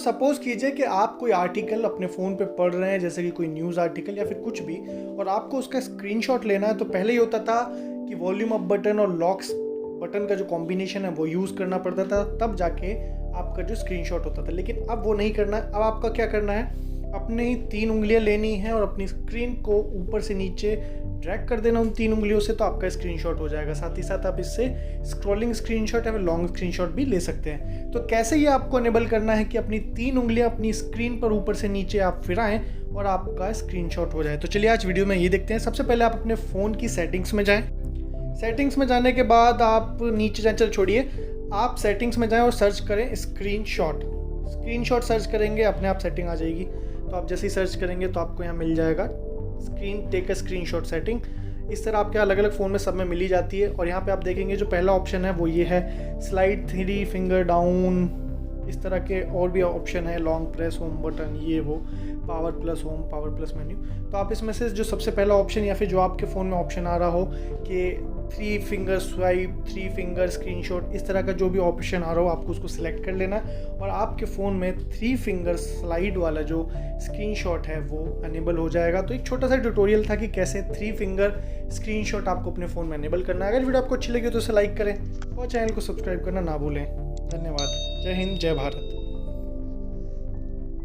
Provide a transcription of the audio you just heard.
Suppose कीजिए कि आप कोई आर्टिकल अपने फ़ोन पे पढ़ रहे हैं, जैसे कि कोई न्यूज़ आर्टिकल या फिर कुछ भी, और आपको उसका स्क्रीनशॉट लेना है। तो पहले ये होता था कि वॉल्यूम अप बटन और लॉक्स बटन का जो कॉम्बिनेशन है वो यूज़ करना पड़ता था, तब जाके आपका जो स्क्रीनशॉट होता था। लेकिन अब वो नहीं करना है। अब आपका क्या करना है, अपनी 3 उँगलियाँ लेनी है और अपनी स्क्रीन को ऊपर से नीचे ड्रैग कर देना उन 3 उँगलियों से, तो आपका स्क्रीनशॉट हो जाएगा। साथ ही साथ आप इससे स्क्रॉलिंग स्क्रीनशॉट या फिर लॉन्ग स्क्रीनशॉट भी ले सकते हैं। तो कैसे ये आपको इनेबल करना है कि अपनी 3 उँगलियाँ अपनी स्क्रीन पर ऊपर से नीचे आप फिराएं और आपका स्क्रीनशॉट हो जाए। तो चलिए आज वीडियो में ये देखते हैं। सबसे पहले आप अपने फ़ोन की सेटिंग्स में जाएँ। सेटिंग्स में जाने के बाद आप नीचे जाएँ, चल छोड़िए, आप सेटिंग्स में जाएँ और सर्च करें स्क्रीनशॉट। स्क्रीनशॉट सर्च करेंगे, अपने आप सेटिंग आ जाएगी। तो आप जैसे ही सर्च करेंगे तो आपको यहाँ मिल जाएगा टेक अ स्क्रीनशॉट सेटिंग। इस तरह आपके अलग अलग फ़ोन में सब में मिली जाती है। और यहाँ पे आप देखेंगे जो पहला ऑप्शन है वो ये है, स्लाइड 3 फिंगर डाउन। इस तरह के और भी ऑप्शन है, लॉन्ग प्रेस होम बटन, ये वो, power plus home, power plus menu. तो आप इसमें से जो सबसे पहला ऑप्शन या फिर जो आपके फ़ोन में ऑप्शन आ रहा हो कि 3 फिंगर स्वाइप, 3 फिंगर स्क्रीनशॉट, इस तरह का जो भी ऑप्शन आ रहा हो आपको उसको सिलेक्ट कर लेना और आपके फ़ोन में 3 फिंगर स्लाइड वाला जो स्क्रीनशॉट है वो अनेबल हो जाएगा। तो एक छोटा सा ट्यूटोरियल था कि कैसे 3 फिंगर स्क्रीनशॉट आपको अपने फ़ोन में अनेबल करना है। अगर वीडियो आपको अच्छी लगी तो इसे लाइक करें और चैनल को सब्सक्राइब करना ना भूलें। धन्यवाद। जय हिंद, जय भारत।